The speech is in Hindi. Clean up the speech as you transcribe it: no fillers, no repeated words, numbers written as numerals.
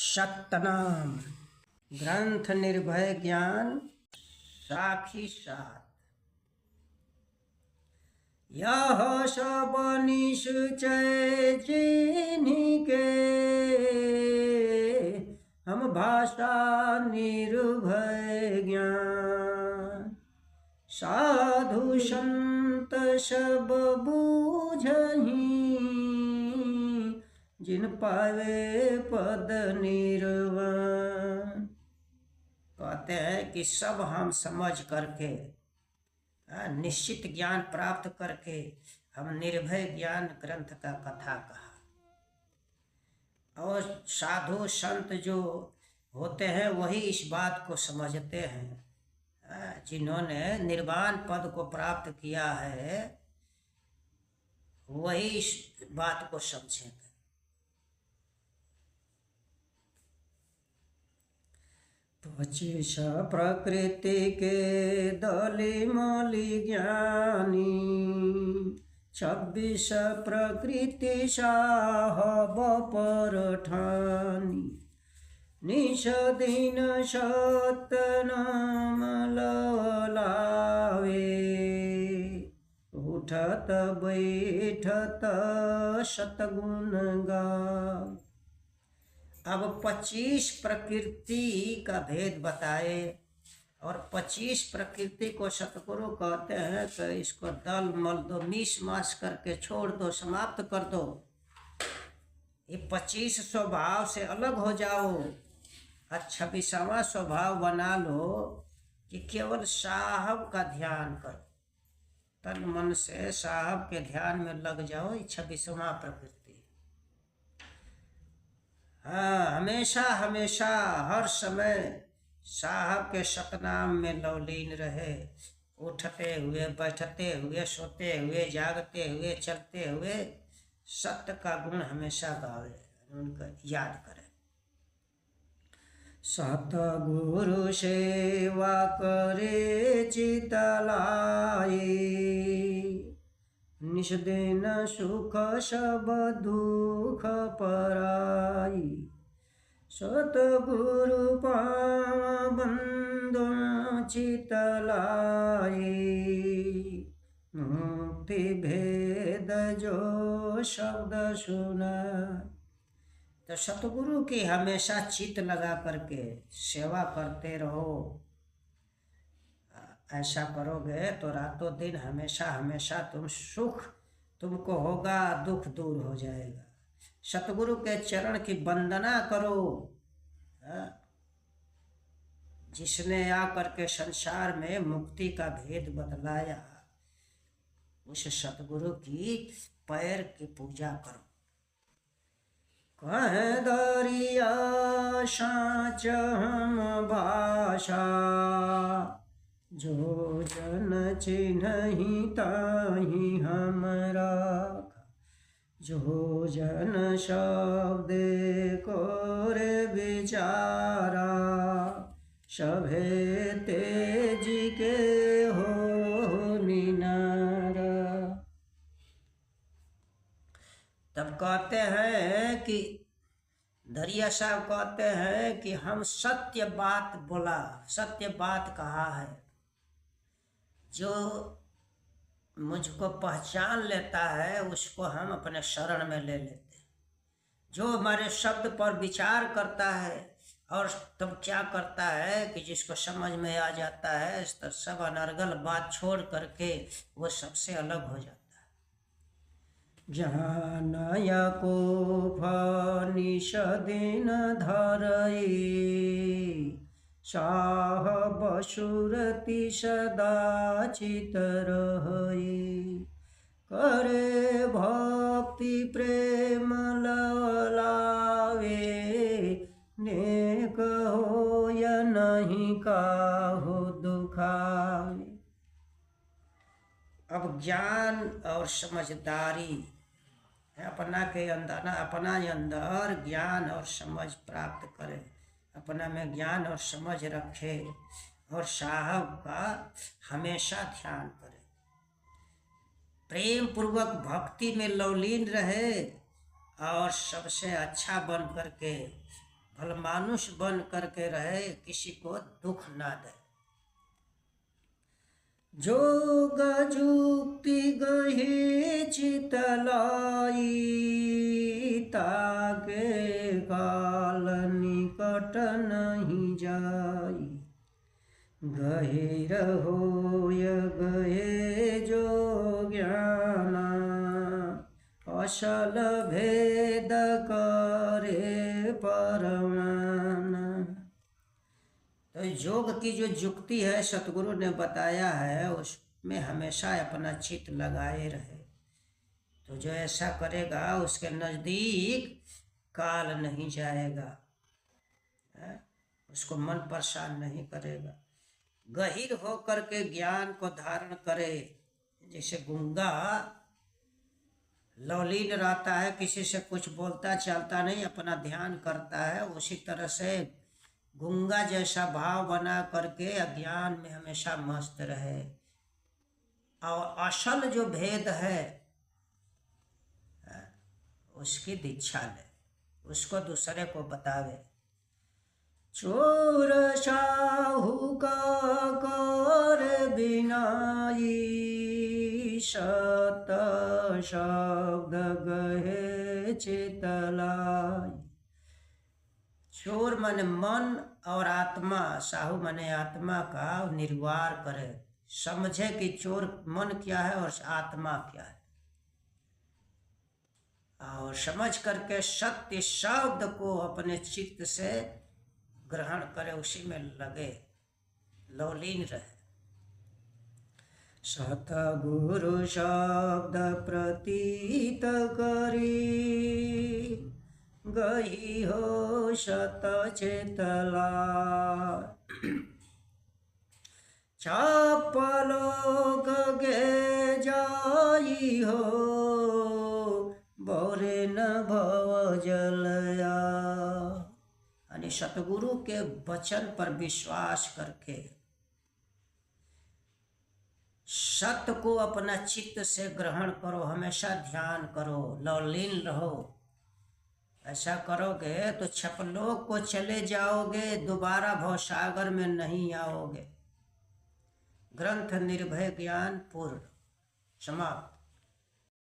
सतनाम ग्रंथ निर्भय ज्ञान साखी साथ। यह सब निश्चय जिन्हीं के हम भाषा निर्भय ज्ञान। साधु संत सब बूझहीं जिन पावे पद निर्वाण। कहते हैं कि सब हम समझ करके निश्चित ज्ञान प्राप्त करके हम निर्भय ज्ञान ग्रंथ का कथा कहा। और साधु संत जो होते हैं वही इस बात को समझते हैं, जिन्होंने निर्वाण पद को प्राप्त किया है वही इस बात को समझेंगे। पच्चीस प्रकृति के दली मली ज्ञानी, 26 प्रकृति साहब पर ठानी। निश दिन सतनाम लावे, उठत बैठत सतगुण गावे। अब 25 प्रकृति का भेद बताए और 25 प्रकृति को सतगुरु कहते हैं कि इसको दल मल दो, मीस मास करके छोड़ दो, समाप्त कर दो। ये 25 स्वभाव से अलग हो जाओ। 26वां स्वभाव बना लो कि केवल साहब का ध्यान करो, तन मन से साहब के ध्यान में लग जाओ। ये 26वां प्रकृति। हाँ, हमेशा हमेशा हर समय साहब के सतनाम में लवलीन रहे। उठते हुए, बैठते हुए, सोते हुए, जागते हुए, चलते हुए सत्य का गुण हमेशा गावे, उनका याद करें। सतगुरु सेवा करे चित लाए, निश दिन सुख सब दुख पराई। सतगुरु पाव बंदो चित लाए, मुक्ति भेद जो शब्द सुना। तो सतगुरु की हमेशा चित लगा करके सेवा करते रहो। ऐसा करोगे तो रातों दिन हमेशा हमेशा तुम सुख तुमको होगा, दुख दूर हो जाएगा। सतगुरु के चरण की वंदना करो। जिसने आकर के संसार में मुक्ति का भेद बतलाया, उस सतगुरु की पैर की पूजा करो। कह दरिया साँच हम भाषा, जो जन चिन्हि ताहि हम राखा। जो जन शब्द कोरे विचारा, सभे तेज के हो निनारा। तब कहते हैं कि दरिया साहब कहते हैं कि हम सत्य बात बोला, सत्य बात कहा है। जो मुझको पहचान लेता है उसको हम अपने शरण में ले लेते हैं। जो हमारे शब्द पर विचार करता है और तब क्या करता है कि जिसको समझ में आ जाता है, इस तरह सब अनर्गल बात छोड़ करके वो सबसे अलग हो जाता है। जानया को फनिश दिन धरई, साहब सुरति सदा चित रही। करे भक्ति प्रेम लावे, नेक हो या नहीं काहू दुखावे। अब ज्ञान और समझदारी अपना के अंदर ज्ञान और समझ प्राप्त करे, अपना में ज्ञान और समझ रखे और साहब का हमेशा ध्यान करे। प्रेम पूर्वक भक्ति में लवलीन रहे और सबसे अच्छा बन करके भल मानुष बन करके रहे, किसी को दुख ना दे। जोग जुक्ति गही चितलाई, ताके काल निकट नहीं जाई। गहे होय गहे जो ज्ञाना, असल भेद करे परमाना। तो योग की जो जुक्ति है सतगुरु ने बताया है, उसमें हमेशा अपना चित्त लगाए रहे। तो जो ऐसा करेगा उसके नज़दीक काल नहीं जाएगा, उसको मन परेशान नहीं करेगा। गहीर हो करके ज्ञान को धारण करे। जैसे गूंगा लौलीन रहता है, किसी से कुछ बोलता चालता नहीं, अपना ध्यान करता है, उसी तरह से गूंगा जैसा भाव बना करके अज्ञान में हमेशा मस्त रहे। और असल जो भेद है उसकी दीक्षा ले, उसको दूसरे को बतावे। चोर साहूका कर बिनाई, सत शब्द गहे चितलाई। चोर माने मन और आत्मा, साहू माने आत्मा का निर्वार करे, समझे कि चोर मन क्या है और आत्मा क्या है, और समझ करके सत्य शब्द को अपने चित्त से ग्रहण करे, उसी में लगे, लौलीन रहे। सतगुरु शब्द प्रतीत करी, गई हो सत चेतला। चापलोक गे जाई हो, बोरे न भव जलया। यानी सतगुरु के वचन पर विश्वास करके सत्य को अपना चित्त से ग्रहण करो, हमेशा ध्यान करो, लौलीन रहो। ऐसा करोगे तो छपलोक को चले जाओगे, दोबारा भवसागर में नहीं आओगे। ग्रंथ निर्भय ज्ञान पूर्ण समाप्त।